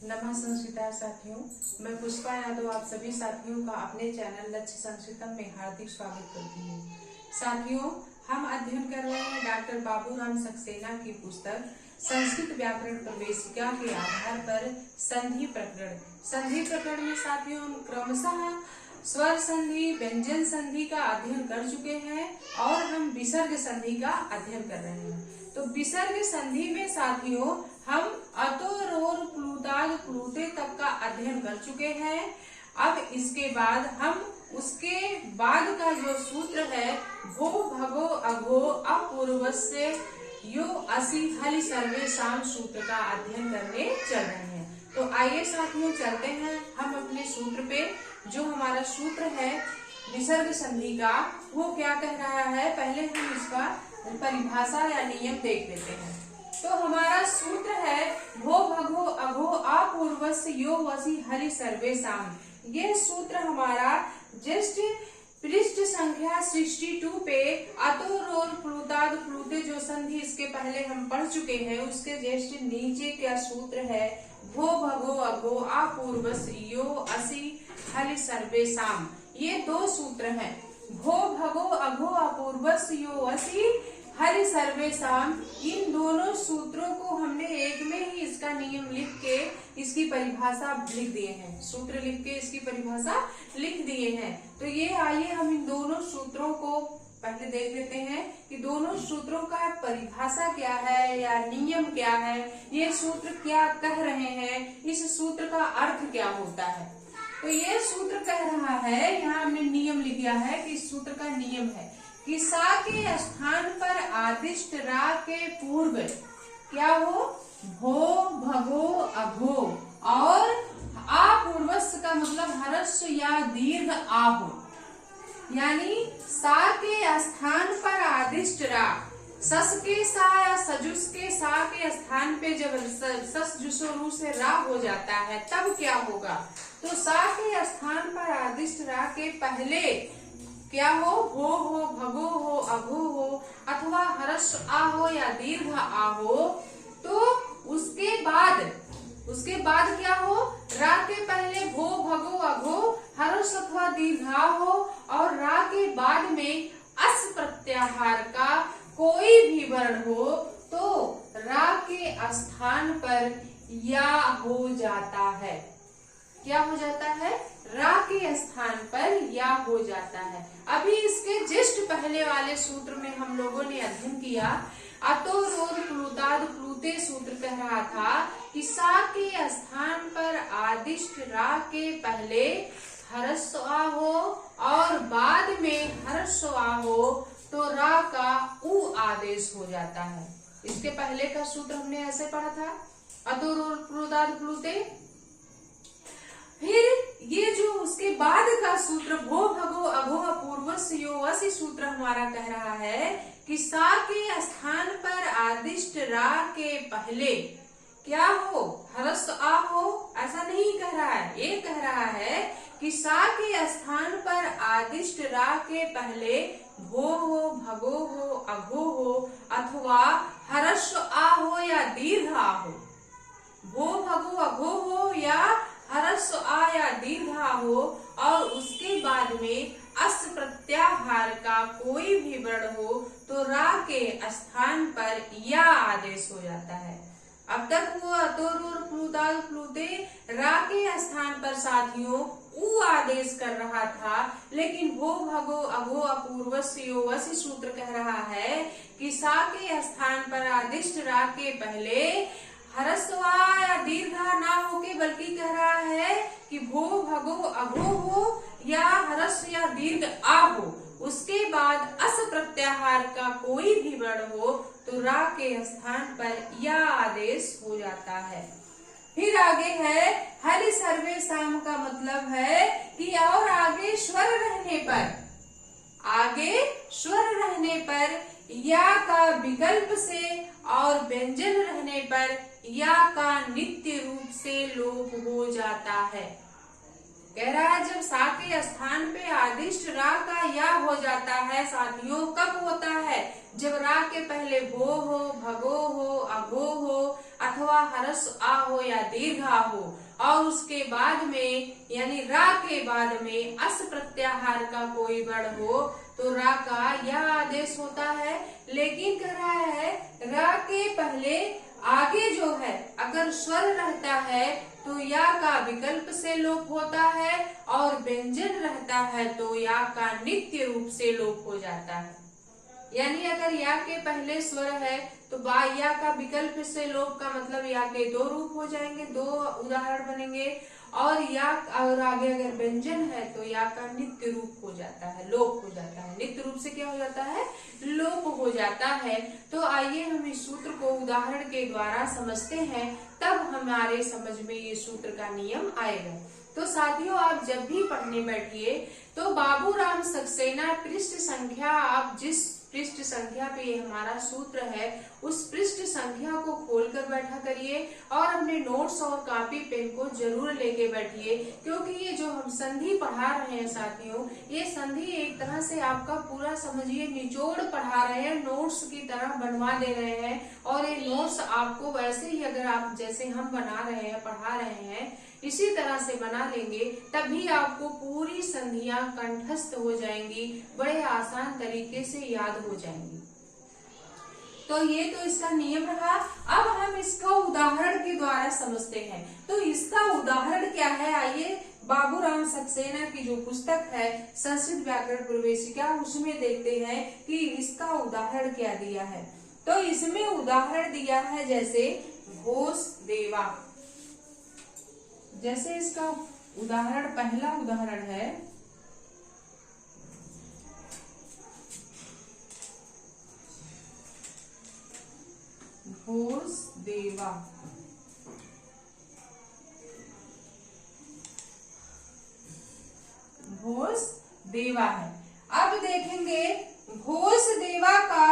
नमः संस्कृता साथियों, मैं पुष्पा यादव आप सभी साथियों का अपने चैनल लक्ष्य संस्कृतम में हार्दिक स्वागत करती हूँ। साथियों, हम अध्ययन कर रहे हैं डॉक्टर बाबूराम सक्सेना की पुस्तक संस्कृत व्याकरण प्रवेशिका के आधार पर संधि प्रकरण। संधि प्रकरण में साथियों हम क्रमशः स्वर संधि, व्यंजन संधि का अध्ययन कर चुके हैं और हम विसर्ग संधि का अध्ययन कर रहे हैं। तो विसर्ग संधि में साथियों हम अतो, रोर, प्लुताद, प्लुते तक का अध्ययन कर चुके हैं। अब इसके बाद हम उसके बाद का जो सूत्र है भो, भगो, अघो, अपूर्वस्य यो, असि, हलि, सर्वे, शाम सूत्र का अध्ययन करने चल रहे हैं। तो आइए साथियों चलते हैं हम अपने सूत्र पे। जो हमारा सूत्र है विसर्ग संधि का वो क्या कह रहा है, पहले हम इसका परिभाषा या नियम देख लेते हैं। तो हमारा सूत्र है भो, भगो, अघो, अपूर्वस्य यो, वसि, हलि, सर्वे, शाम। ये सूत्र हमारा जस्ट पृष्ठ संख्या 62 पे अतो, रोर, प्लुताद, प्लुते जो संधि इसके पहले हम पढ़ चुके हैं उसके जस्ट नीचे क्या सूत्र है भो, भगो, अघो, अपूर्वस्य यो, असि, हलि, सर्वे, शाम। ये दो सूत्र हैं। भो, भगो, अघो, अपूर्वस्य यो, असि, हलि, सर्वे, शाम। इन दोनों सूत्रों को हमने एक में ही इसका नियम लिख के इसकी परिभाषा लिख दिए हैं। सूत्र लिख के इसकी परिभाषा लिख दिए हैं। तो ये आइए हम इन दोनों सूत्रों को पहले देख लेते हैं कि दोनों सूत्रों का परिभाषा क्या है या नियम क्या है, ये सूत्र क्या कह रहे हैं, इस सूत्र का अर्थ क्या होता है। तो ये सूत्र कह रहा है, यहाँ हमने नियम लिख दिया है कि इस सूत्र का नियम है कि सा के स्थान पर आदिष्ट रा के पूर्व क्या हो भो, भगो, अघो और अपूर्वस्य का मतलब हर्ष या दीर्घ आ हो। यानी सा के स्थान पर आदिष्ट रा, सस के सा या सजुस के सा के स्थान पे जब सस जुसो रू से रा हो जाता है तब क्या होगा, तो सा के स्थान पर आदिष्ट रा के पहले क्या हो हो, भगो हो, अघो हो अथवा हर्ष आ हो या दीर्घ आ हो। तो उसके बाद क्या हो, रा के पहले भो, भगो, अघो, हर्ष अथवा दीर्घ आ हो और रा के बाद में अस प्रत्याहार का कोई भी वर्ण हो तो रा के स्थान पर या हो जाता है। क्या हो जाता है, रा के स्थान पर या हो जाता है। अभी इसके जस्ट पहले वाले सूत्र में हम लोगों ने अध्ययन किया अतो, रोर, प्लुताद, प्लुते सूत्र कह रहा था कि सा के स्थान पर आदिष्ट रा के पहले हर्ष आ हो और बाद में हर्ष आ हो तो रा का उ आदेश हो जाता है। इसके पहले का सूत्र हमने ऐसे पढ़ा था अतो, रोर, प्लुताद, प्लुते। फिर ये जो उसके बाद का सूत्र भो, भगो, अघो, अपूर्वस्य यो, वसि सूत्र हमारा कह रहा है कि सा के स्थान पर आदिष्ट रा के पहले क्या हो, हर्ष आ हो, ऐसा नहीं कह रहा है। ये कह रहा है कि सा के स्थान पर आदिष्ट रा के पहले भो हो, भगो हो, अघो हो अथवा हर्ष आ हो या दीर्घ आ हो। भो, भगो, अघो हो या हर्ष आ या दीर्घ आ हो और उसके बाद में अस प्रत्याहार का कोई भी वर्ण हो तो रा के स्थान पर या आदेश हो जाता है। अब तक वो अतो, रोर, प्लुताद, प्लुते रा के स्थान पर साथियों उ आदेश कर रहा था, लेकिन भो, भगो, अघो, अपूर्वस्य यो, वसि सूत्र कह रहा है कि सा के स्थान पर आदिष्ट रा के पहले हरस्वा या दीर्घा ना होके बल्कि कह रहा है कि भो, भगो, अघो हो या हरस या दीर्घ आ हो, उसके बाद अस प्रत्याहार का कोई भी वर्ण हो तो रा के स्थान पर या आदेश हो जाता है। फिर आगे है हलि, सर्वे, शाम का मतलब है कि और आगे स्वर रहने पर या का विकल्प से और व्यंजन रहने पर या का नित्य रूप से लोप हो जाता है। कह रहा है जब सा के स्थान पे आदिष्ट रा का या हो जाता है साथियों, कब होता है? जब रा के पहले भो हो, भगो हो, अघो हो अथवा हरस आ हो या दीर्घ आ हो, और उसके बाद में यानी रा के बाद में अस प्रत्याहार का कोई वर्ण हो तो रा का यह आदेश होता है। लेकिन कह रहा है रा के पहले आगे जो है अगर स्वर रहता है तो या का विकल्प से लोप होता है, और व्यंजन रहता है तो या का नित्य रूप से लोप हो जाता है। यानी अगर या के पहले स्वर है तो बा या का विकल्प से लोप का मतलब या के दो रूप हो जाएंगे, दो उदाहरण बनेंगे, और या और आगे अगर व्यंजन है तो या का नित्य रूप हो जाता है, लोप हो जाता है। नित्य रूप से क्या हो जाता है? लोप हो जाता है। तो आइए हम इस सूत्र को उदाहरण के द्वारा समझते हैं, तब हमारे समझ में ये सूत्र का नियम आएगा। तो साथियों आप जब भी पढ़ने बैठिए तो बाबूराम सक्सेना पृष्ठ संख्या, आप जिस पृष्ठ संख्या पे ये हमारा सूत्र है उस पृष्ठ संख्या को खोलकर बैठा करिए, और अपने नोट्स और कॉपी पेन को जरूर लेके बैठिए, क्योंकि ये जो हम संधि पढ़ा रहे हैं साथियों, ये संधि एक तरह से आपका पूरा समझिए निचोड़ पढ़ा रहे हैं, नोट्स की तरह बनवा दे रहे हैं। और ये नोट्स आपको वैसे ही अगर आप जैसे हम बना रहे हैं, पढ़ा रहे हैं, इसी तरह से बना लेंगे तभी आपको पूरी संधियां कंठस्थ हो जाएंगी, बड़े आसान तरीके से याद हो जाएंगी। तो ये तो इसका नियम रहा। अब हम इसका उदाहरण के द्वारा समझते हैं। तो इसका उदाहरण क्या है? आइए बाबूराम सक्सेना की जो पुस्तक है संस्कृत व्याकरण प्रवेशिका, उसमें देखते हैं कि इसका उदाहरण क्या दिया है। तो इसमें उदाहरण दिया है जैसे घोष देवा, जैसे इसका उदाहरण पहला उदाहरण है घोष देवा। घोष देवा है। अब देखेंगे घोष देवा का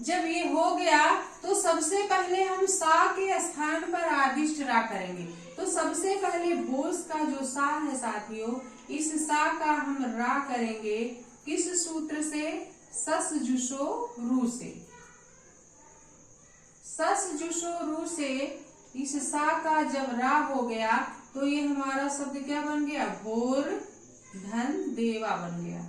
जब ये हो गया तो सबसे पहले हम सा के स्थान पर आदिष्ट रा करेंगे। तो सबसे पहले घोष का जो सा है साथियों, इस सा का हम रा करेंगे किस सूत्र से? सस जुशो रू से। सस जुशो रू से इस सा का जब रा हो गया तो ये हमारा शब्द क्या बन गया? भोर धन देवा बन गया।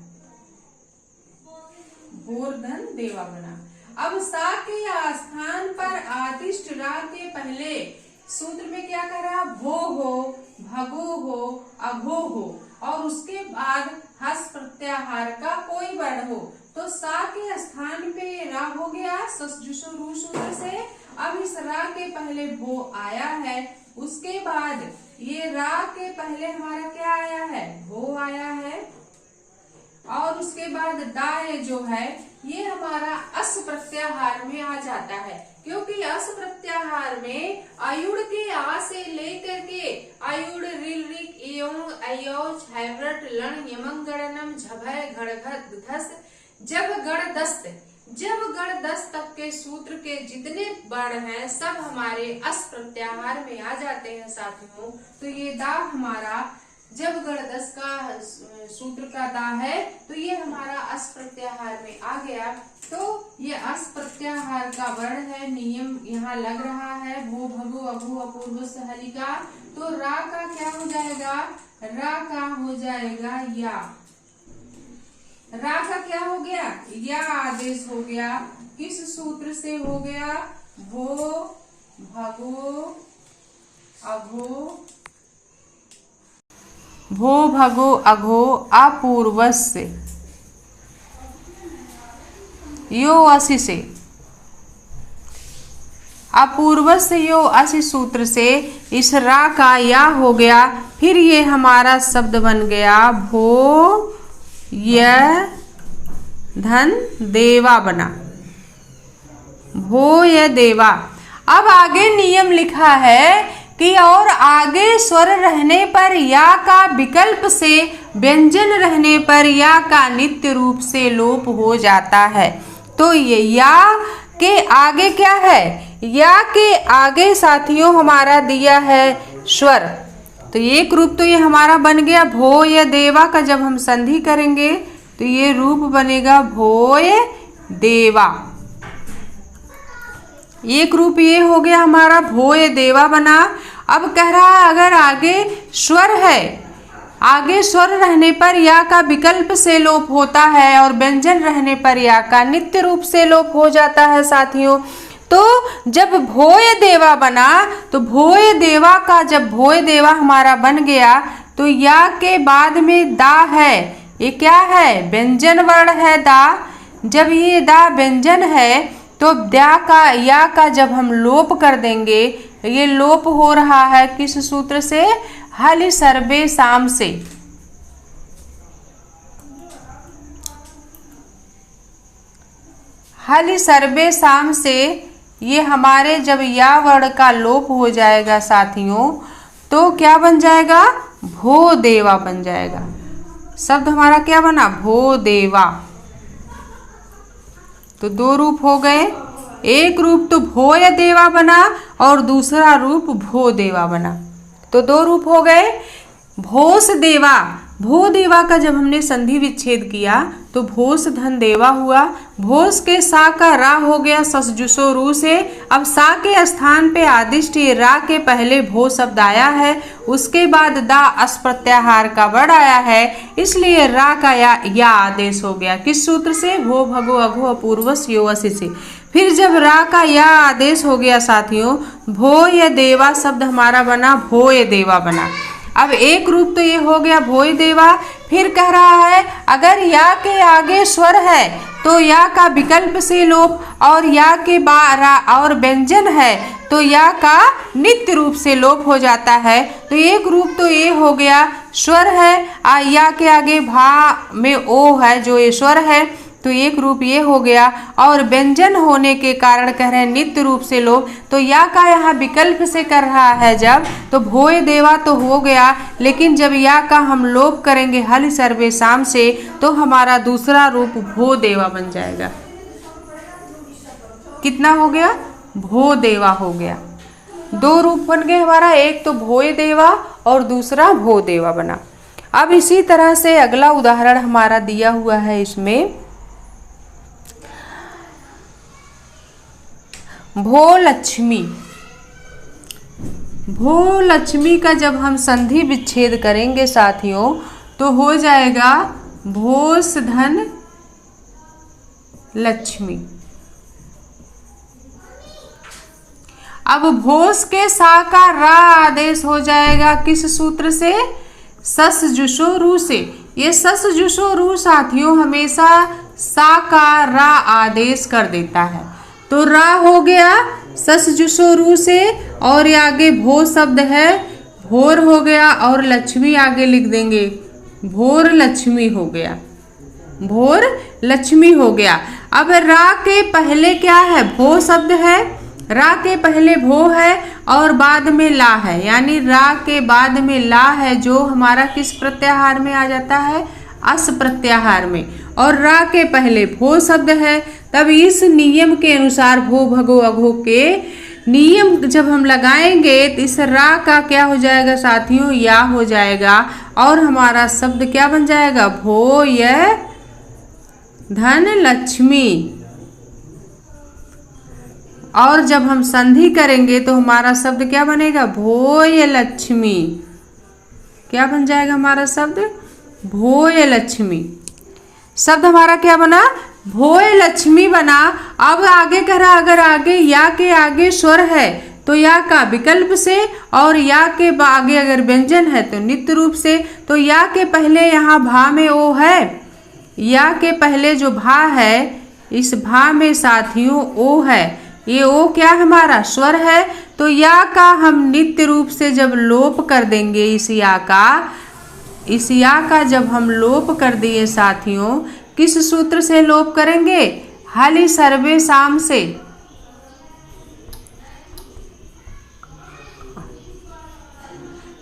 भोर धन देवा बना। अब सा के स्थान पर आदिष्ट रा के पहले सूत्र में क्या करा? भो हो, भगो हो, अघो हो, और उसके बाद हस प्रत्याहार का कोई वर्ण हो। तो सा के स्थान पे रा हो गया ससजुषो रू सूत्र से। अब इस रा के पहले भो आया है, उसके बाद ये रा के पहले हमारा क्या आया है? भो आया है, और उसके बाद दाय जो है ये हमारा अस प्रत्याहार में आ जाता है, क्योंकि अस प्रत्याहार में आयुड़ के आ से लेकर के आयुड़ रिल रिक एवं अयोच हैव्रट लन यमंग गणनम झभय घड़घत धस जब गण दस्त तक के सूत्र के जितने वर्ण हैं सब हमारे अस प्रत्याहार में आ जाते हैं साथियों। तो ये दा हमारा जब गणदस का सूत्र का दा है तो ये हमारा अस प्रत्याहार में आ गया। तो ये अस प्रत्याहार का वर्ण है, नियम यहाँ लग रहा है भू भगु अभू अपूर्व हलिका। तो रा का क्या हो जाएगा? रा का हो जाएगा या। रा का क्या हो गया? या आदेश हो गया। किस सूत्र से हो गया? भो भगो अघो, भो भगो अघो अपूर्वस्य यो असी से, अपूर्वस्य यो असी सूत्र से इस रा का या हो गया। फिर ये हमारा शब्द बन गया भो य धन देवा बना। भो य देवा। अब आगे नियम लिखा है कि और आगे स्वर रहने पर या का विकल्प से व्यंजन रहने पर या का नित्य रूप से लोप हो जाता है। तो ये या के आगे क्या है? या के आगे साथियों हमारा दिया है स्वर। तो एक रूप तो ये हमारा बन गया भोय देवा का। जब हम संधि करेंगे तो ये रूप बनेगा भोय देवा। एक रूप ये हो गया हमारा भोय देवा बना। अब कह रहा है अगर आगे स्वर है, आगे स्वर रहने पर या का विकल्प से लोप होता है और व्यंजन रहने पर या का नित्य रूप से लोप हो जाता है साथियों। तो जब भोय देवा बना तो भोय देवा का, जब भोय देवा हमारा बन गया तो या के बाद में दा है। ये क्या है? व्यंजन वर्ण है दा। जब ये दा व्यंजन है तो द्या का, या का जब हम लोप कर देंगे, ये लोप हो रहा है किस सूत्र से? हलि सर्वे साम से। हलि सर्वे साम से ये हमारे जब या वर्ण का लोप हो जाएगा साथियों तो क्या बन जाएगा? भो देवा बन जाएगा। शब्द हमारा क्या बना? भो देवा। तो दो रूप हो गए। एक रूप तो भोय देवा बना और दूसरा रूप भो देवा बना। तो दो रूप हो गए। भोस देवा, भो देवा का जब हमने संधि विच्छेद किया तो भोस धन देवा हुआ। भोस के सा का रा हो गया ससजुसो रू से। अब सा के स्थान पे आदिष्ट ये रा के पहले भो शब्द आया है, उसके बाद दा अस प्रत्याहार का वर्ण आया है, इसलिए रा का या आदेश हो गया। किस सूत्र से? भो भगो अघो अपूर्वस यो असी से। फिर जब रा का या आदेश हो गया साथियों, भोय देवा शब्द हमारा बना भोय देवा बना। अब एक रूप तो ये हो गया भोय देवा। फिर कह रहा है अगर या के आगे स्वर है तो या का विकल्प से लोप, और या के और व्यंजन है तो या का नित्य रूप से लोप हो जाता है। तो एक रूप तो ये हो गया स्वर है, या के आगे भा में ओ है जो ये स्वर है, तो एक रूप ये हो गया। और व्यंजन होने के कारण कह रहे हैं नित्य रूप से लोप, तो या का यहाँ विकल्प से कर रहा है जब, तो भोय देवा तो हो गया, लेकिन जब या का हम लोप करेंगे हलि सर्वे साम से तो हमारा दूसरा रूप भो देवा बन जाएगा। कितना हो गया? भो देवा हो गया। दो रूप बन गए हमारा, एक तो भोय देवा और दूसरा भो देवा बना। अब इसी तरह से अगला उदाहरण हमारा दिया हुआ है इसमें, भो लक्ष्मी। भो लक्ष्मी का जब हम संधि विच्छेद करेंगे साथियों तो हो जाएगा भोस धन लक्ष्मी। अब भोस के सा का रा आदेश हो जाएगा किस सूत्र से? सस जुशो रू से। ये सस जुशो रू साथियों हमेशा सा का रा आदेश कर देता है, तो रा हो गया सस जुशो रू से, और ये आगे भो शब्द है भोर हो गया, और लक्ष्मी आगे लिख देंगे भोर लक्ष्मी हो गया। भोर लक्ष्मी हो गया। अब रा के पहले क्या है? भो शब्द है, रा के पहले भो है और बाद में ला है, यानी रा के बाद में ला है जो हमारा किस प्रत्याहार में आ जाता है? अस प्रत्याहार में। और रा के पहले भो शब्द है, तब इस नियम के अनुसार भो भगो अघो के नियम जब हम लगाएंगे तो इस रा का क्या हो जाएगा साथियों? या हो जाएगा, और हमारा शब्द क्या बन जाएगा? भोय धन लक्ष्मी। और जब हम संधि करेंगे तो हमारा शब्द क्या बनेगा? भोय लक्ष्मी। क्या बन जाएगा हमारा शब्द? भोय लक्ष्मी। शब्द हमारा क्या बना? भोय लक्ष्मी बना। अब आगे कह रहा अगर आगे या के आगे स्वर है तो या का विकल्प से, और या के आगे अगर व्यंजन है तो नित्य रूप से। तो या के पहले यहाँ भा में ओ है, या के पहले जो भा है इस भा में साथियों ओ है, ये ओ क्या हमारा? स्वर है। तो या का हम नित्य रूप से जब लोप कर देंगे इस या का जब हम लोप कर दिए साथियों, किस सूत्र से लोप करेंगे? हलि सर्वे साम से।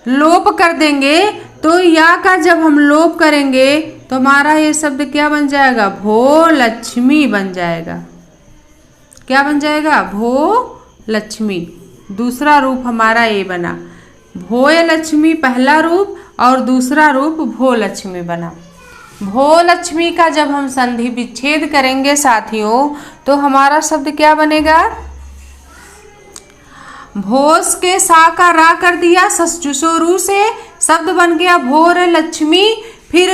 लोप कर देंगे तो या का जब हम लोप करेंगे तो हमारा ये शब्द क्या बन जाएगा? भो लक्ष्मी बन जाएगा। क्या बन जाएगा? भो लक्ष्मी। दूसरा रूप हमारा ये बना भोय लक्ष्मी पहला रूप और दूसरा रूप भो लक्ष्मी बना। भो लक्ष्मी का जब हम संधि विच्छेद करेंगे साथियों तो हमारा शब्द क्या बनेगा? भोस के सा का रा कर दिया, ससजुसोरू से शब्द बन गया भोर लक्ष्मी। फिर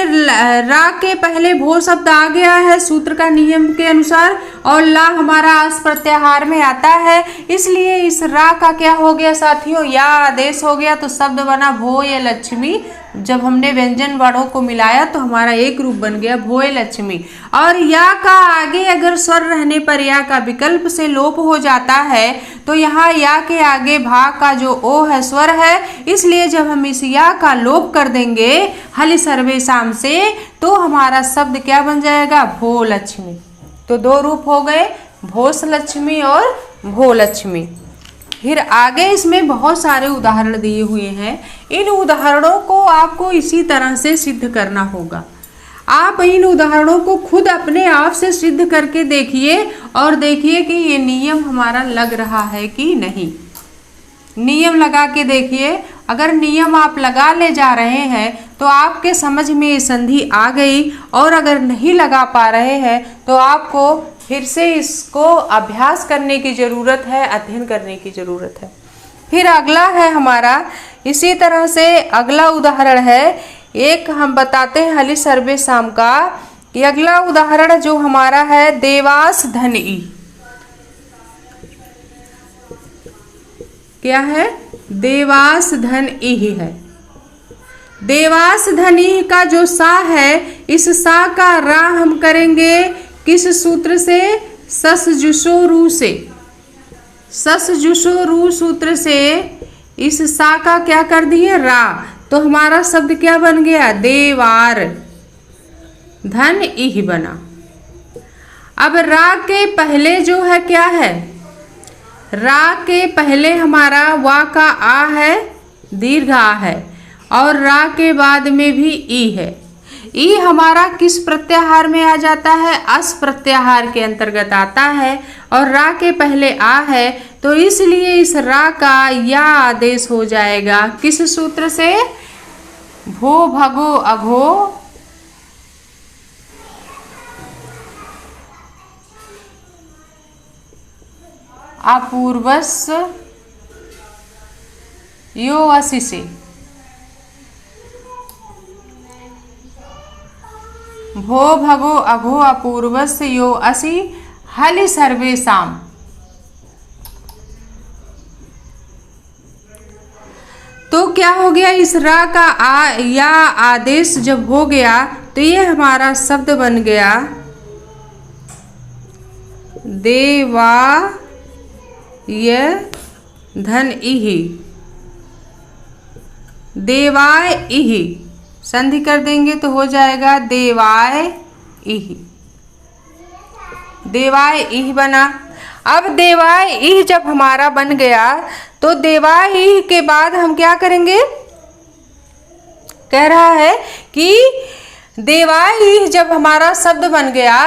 रा के पहले भो शब्द आ गया है सूत्र का नियम के अनुसार, और ला हमारा आस प्रत्याहार में आता है, इसलिए इस रा का क्या हो गया साथियों? या आदेश हो गया, तो शब्द बना भोय लक्ष्मी। जब हमने व्यंजन वर्णों को मिलाया तो हमारा एक रूप बन गया भोय लक्ष्मी। और या का आगे अगर स्वर रहने पर या का विकल्प से लोप हो जाता है तो यहाँ या के आगे भा का जो ओ है स्वर है, इसलिए जब हम इस या का लोप कर देंगे हलि सर्वेशाम से तो हमारा शब्द क्या बन जाएगा? भो लक्ष्मी। तो दो रूप हो गए, भोस लक्ष्मी और भो लक्ष्मी। फिर आगे इसमें बहुत सारे उदाहरण दिए हुए हैं। इन उदाहरणों को आपको इसी तरह से सिद्ध करना होगा। आप इन उदाहरणों को खुद अपने आप से सिद्ध करके देखिए और देखिए कि ये नियम हमारा लग रहा है कि नहीं। नियम लगा के देखिए। अगर नियम आप लगा ले जा रहे हैं तो आपके समझ में ये संधि आ गई, और अगर नहीं लगा पा रहे हैं तो आपको फिर से इसको अभ्यास करने की ज़रूरत है, अध्ययन करने की ज़रूरत है। फिर अगला है हमारा, इसी तरह से अगला उदाहरण है, एक हम बताते हैं हलि सर्वेशाम का। ये अगला उदाहरण जो हमारा है देवास धन ई। क्या है? देवास धन ई है। देवास धन ई का जो सा है, इस सा का रा हम करेंगे किस सूत्र से? सस जुसो रू से। सस जुसो रू सूत्र से इस सा का क्या कर दिए? रा। तो हमारा शब्द क्या बन गया? देवार धन इह बना। अब रा के पहले जो है क्या है? रा के पहले हमारा वा का आ है, दीर्घ आ है, और रा के बाद में भी ई है। ई हमारा किस प्रत्याहार में आ जाता है? अस प्रत्याहार के अंतर्गत आता है, और रा के पहले आ है, तो इसलिए इस रा का या आदेश हो जाएगा किस सूत्र से? भो भगो अघो अपूर्वस यो असी से। भो भगो अघो अपूर्वस्य यो असि हलि सर्वेशाम। तो क्या हो गया? इस रा का आ या आदेश जब हो गया तो ये हमारा शब्द बन गया देवा ये धन इहि। देवाय इहि संधि कर देंगे तो हो जाएगा देवाय इह। देवाय इह बना। अब देवाय इह जब हमारा बन गया तो देवाय इह के बाद हम क्या करेंगे? कह रहा है कि देवाय इह जब हमारा शब्द बन गया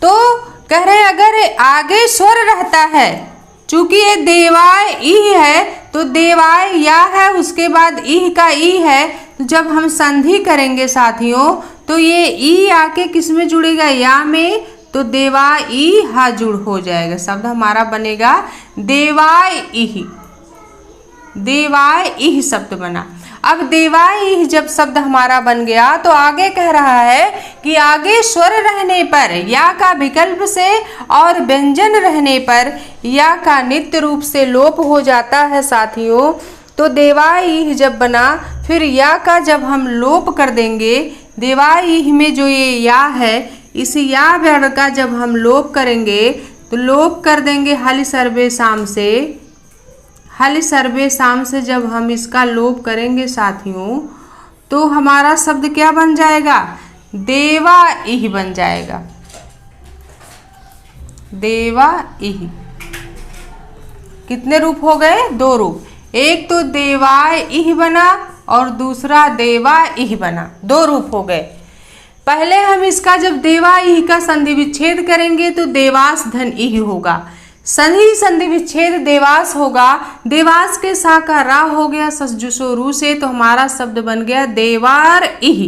तो कह रहे अगर आगे स्वर रहता है, चूंकि ये देवाय इह है तो देवाय या है, उसके बाद इह का ई है, तो जब हम संधि करेंगे साथियों तो ये ई आके किस में जुड़ेगा? या में। तो देवाय ई हा जुड़ हो जाएगा, शब्द हमारा बनेगा देवाय इह। देवाय इह शब्द बना। अब देवाय इह जब शब्द हमारा बन गया तो आगे कह रहा है कि आगे स्वर रहने पर या का विकल्प से और व्यंजन रहने पर या का नित्य रूप से लोप हो जाता है साथियों। तो देवाय इह जब बना, फिर या का जब हम लोप कर देंगे, देवाय इह में जो ये या है, इस या वर्ण का जब हम लोप करेंगे तो लोप कर देंगे हलि सर्वेशाम से। हलि सर्वेशाम से जब हम इसका लोप करेंगे साथियों तो हमारा शब्द क्या बन जाएगा? देवा इह बन जाएगा। देवा इह। कितने रूप हो गए? दो रूप। एक तो देवाय इह बना और दूसरा देवा इह बना, दो रूप हो गए। पहले हम इसका जब देवा इह का संधि विच्छेद करेंगे तो देवास धन इह होगा। संधि संधि विच्छेद देवास होगा, देवास के सा का रा हो गया ससजुसो रू से, तो हमारा शब्द बन गया देवार इह।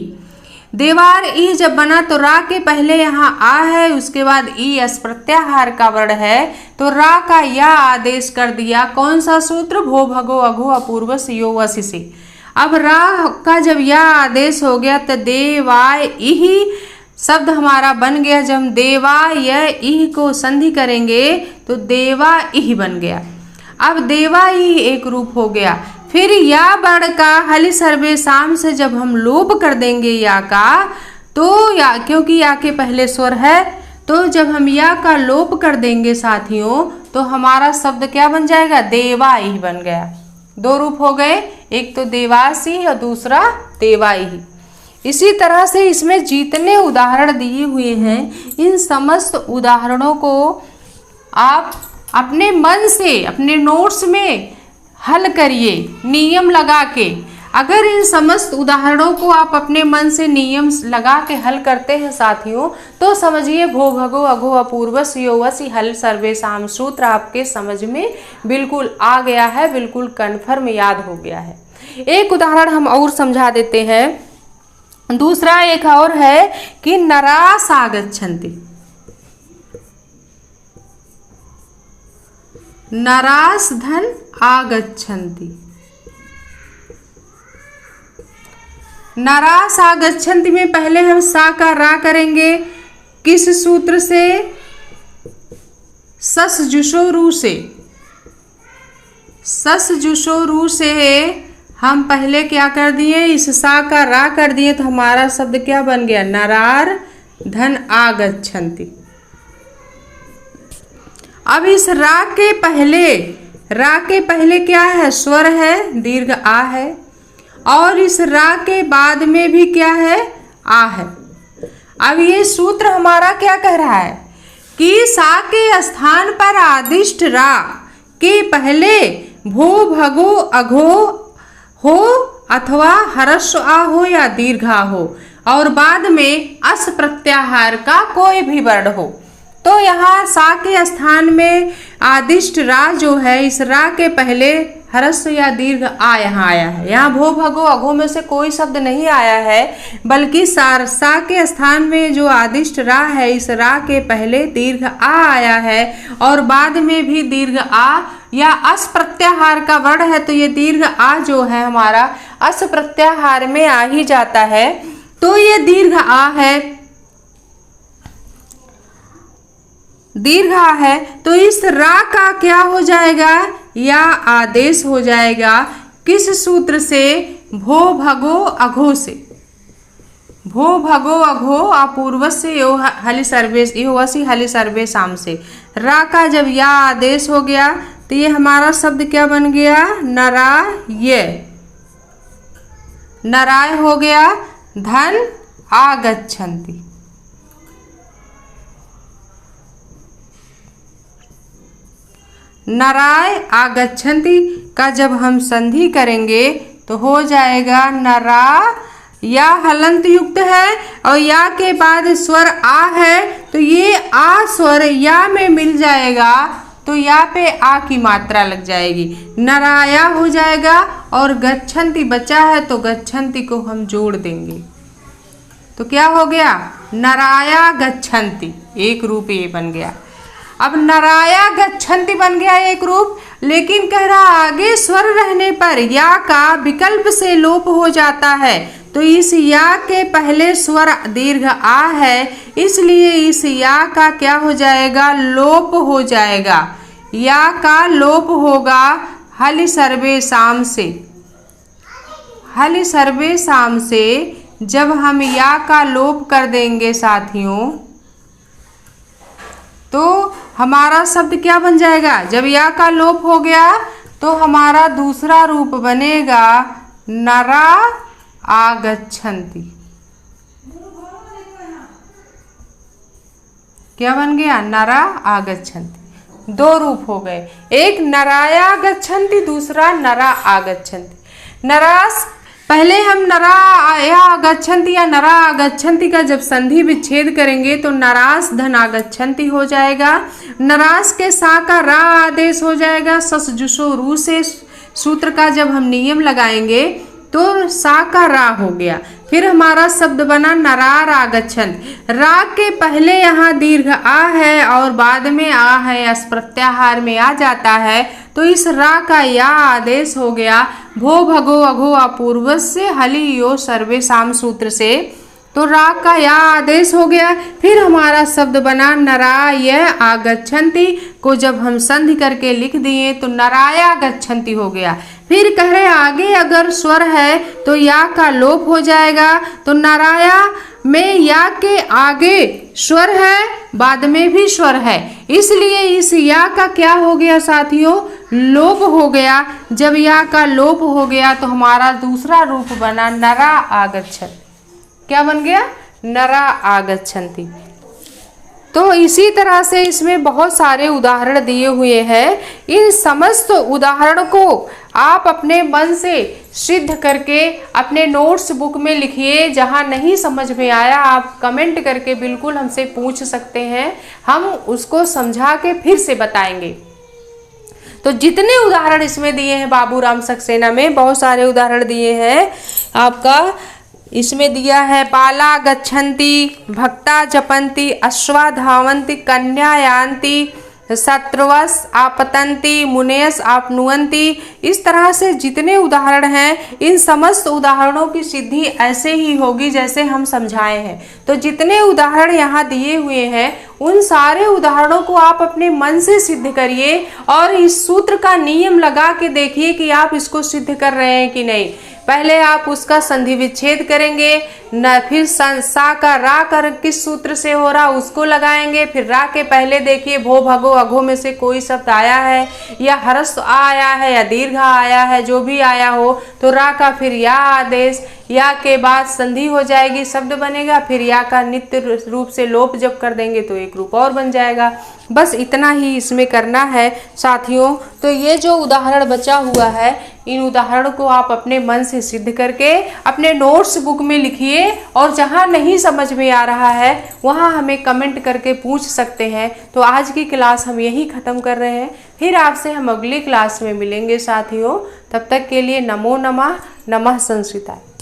देवार इह जब बना तो रा के पहले यहाँ आ है, उसके बाद ई अस प्रत्याहार का वर्ण है, तो रा का या आदेश कर दिया। कौन सा सूत्र? भो भगो अघो अपूर्वस यो वसी से। अब रा का जब या आदेश हो गया तो देवाय इह शब्द हमारा बन गया। जब हम देवा य इह को संधि करेंगे तो देवा इह बन गया। अब देवा इह एक रूप हो गया। फिर या वर्ण का हलि सर्वे साम से जब हम लोप कर देंगे या का, तो या क्योंकि या के पहले स्वर है, तो जब हम या का लोप कर देंगे साथियों तो हमारा शब्द क्या बन जाएगा? देवा इह बन गया। दो रूप हो गए, एक तो देवासी और दूसरा देवा इह। इसी तरह से इसमें जितने उदाहरण दिए हुए हैं इन समस्त उदाहरणों को आप अपने मन से अपने नोट्स में हल करिए नियम लगा के। अगर इन समस्त उदाहरणों को आप अपने मन से नियम लगा के हल करते हैं साथियों, तो समझिए भो भगो अघो अपूर्वस योवसी हल सर्वे साम सूत्र आपके समझ में बिल्कुल आ गया है, बिल्कुल कन्फर्म याद हो गया है। एक उदाहरण हम और समझा देते हैं। दूसरा एक और है कि नरास आगच्छन्ति। नरास धन आगच्छन्ति। नरास आगच्छन्ति में पहले हम सा का रा करेंगे। किस सूत्र से? सस जुशो रू से। सस जुशो रू से हम पहले क्या कर दिए? इस सा का रा कर दिए, तो हमारा शब्द क्या बन गया? नरार धन आगच्छन्ति। अब इस रा के पहले क्या है? स्वर है, दीर्घ आ है, और इस रा के बाद में भी क्या है? आ है। अब ये सूत्र हमारा क्या कह रहा है कि सा के स्थान पर आदिष्ट रा के पहले भो भगो अघो हो अथवा हर्ष आ हो या दीर्घा हो, और बाद में अस प्रत्याहार का कोई भी वर्ण हो। तो यहाँ सा के स्थान में आदिष्ट रा जो है, इस रा के पहले हर्ष या दीर्घ आ यहाँ आया है। यहाँ भो भगो अघो में से कोई शब्द नहीं आया है, बल्कि सा के स्थान में जो आदिष्ट रा है, इस रा के पहले दीर्घ आ आया है, और बाद में भी दीर्घ आ या अस प्रत्याहार का वर्ण है, तो ये दीर्घ आ जो है हमारा अस प्रत्याहार में आ ही जाता है। तो ये दीर्घ आ है, दीर्घ आ है, तो इस रा का क्या हो जाएगा? या आदेश हो जाएगा। किस सूत्र से? भो भगो अघो से। भो भगो अघो अपूर्वस्य यो हलि सर्वे योवसी हलि सर्वे साम से। रा का जब या आदेश हो गया तो ये हमारा शब्द क्या बन गया? नराय। नराय हो गया। धन आगच्छन्ति। नराय आगच्छन्ति का जब हम संधि करेंगे तो हो जाएगा नरा, या हलंत युक्त है और या के बाद स्वर आ है, तो ये आ स्वर या में मिल जाएगा, तो या पे आ की मात्रा लग जाएगी, नराया हो जाएगा। और गच्छन्ति बचा है तो गच्छन्ति को हम जोड़ देंगे, तो क्या हो गया? नराया गच्छन्ति, एक रूप ये बन गया। अब नराया गच्छन्ति बन गया एक रूप, लेकिन कह रहा आगे स्वर रहने पर या का विकल्प से लोप हो जाता है, तो इस या के पहले स्वर दीर्घ आ है, इसलिए इस या का क्या हो जाएगा? लोप हो जाएगा। या का लोप होगा हलि सर्वे साम से। हलि सर्वे साम से जब हम या का लोप कर देंगे साथियों, तो हमारा शब्द क्या बन जाएगा? जब या का लोप हो गया तो हमारा दूसरा रूप बनेगा नरा आगच्छन्ति। क्या बन गया? नरा आगच्छन्ति। दो रूप हो गए, एक नराया गच्छन्ति, दूसरा नरा आगच्छन्ति। नरास पहले हम नरा या आगच्छन्ति या नरा आगच्छन्ति का जब संधि विच्छेद करेंगे तो नरास धन आगच्छन्ति हो जाएगा। नरास के सा का रा आदेश हो जाएगा। सस जुसो रू से सूत्र का जब हम नियम लगाएंगे तो सा का रा हो गया। फिर हमारा शब्द बना नरार आगच्छन्ति। रा के पहले यहाँ दीर्घ आ है और बाद में आ है, अस प्रत्याहार में आ जाता है, तो इस रा का या आदेश हो गया। भो भगो अघो अपूर्वस्य हलि यो सर्वेषाम सूत्र से, तो रा का या आदेश हो गया। फिर हमारा शब्द बना नराय आगच्छन्ति को जब हम संधि करके लिख दिए तो नराया गच्छन्ति हो गया। फिर कह रहे आगे अगर स्वर है तो या का लोप हो जाएगा। तो नराया में या के आगे स्वर है, बाद में भी स्वर है, इसलिए इस या का क्या हो गया साथियों, लोप हो गया। जब या का लोप हो गया तो हमारा दूसरा रूप बना नरा आगच्छन्ति। क्या बन गया, नरा आगच्छन्ति। तो इसी तरह से इसमें बहुत सारे उदाहरण दिए हुए हैं। इन समस्त उदाहरण को आप अपने मन से सिद्ध करके अपने नोट्स बुक में लिखिए। जहां नहीं समझ में आया आप कमेंट करके बिल्कुल हमसे पूछ सकते हैं, हम उसको समझा के फिर से बताएंगे। तो जितने उदाहरण इसमें दिए हैं बाबूराम सक्सेना में, बहुत सारे उदाहरण दिए हैं। आपका इसमें दिया है बाला गच्छन्ति, भक्ता जपन्ति, अश्वा धावन्ति, कन्या यान्ति, शत्रवस आपतन्ति, मुनेयस आपनुवन्ति। इस तरह से जितने उदाहरण हैं, इन समस्त उदाहरणों की सिद्धि ऐसे ही होगी जैसे हम समझाए हैं। तो जितने उदाहरण यहाँ दिए हुए हैं उन सारे उदाहरणों को आप अपने मन से सिद्ध करिए और इस सूत्र का नियम लगा के देखिए कि आप इसको सिद्ध कर रहे हैं कि नहीं। पहले आप उसका संधि विच्छेद करेंगे, न फिर सा का रा कर किस सूत्र से हो रहा उसको लगाएंगे। फिर रा के पहले देखिए भो भगो अघो में से कोई शब्द आया है या हरस आया है या दीर्घ आया है, जो भी आया हो तो रा का फिर या आदेश, या के बाद संधि हो जाएगी, शब्द बनेगा। फिर या का नित्य रूप से लोप जब कर देंगे तो एक रूप और बन जाएगा। बस इतना ही इसमें करना है साथियों। तो ये जो उदाहरण बचा हुआ है, इन उदाहरण को आप अपने मन से सिद्ध करके अपने नोट्स बुक में लिखिए और जहाँ नहीं समझ में आ रहा है वहाँ हमें कमेंट करके पूछ सकते हैं। तो आज की क्लास हम यही ख़त्म कर रहे हैं। फिर आपसे हम अगली क्लास में मिलेंगे साथियों। तब तक के लिए नमो नमः। नमः संस्कृताय।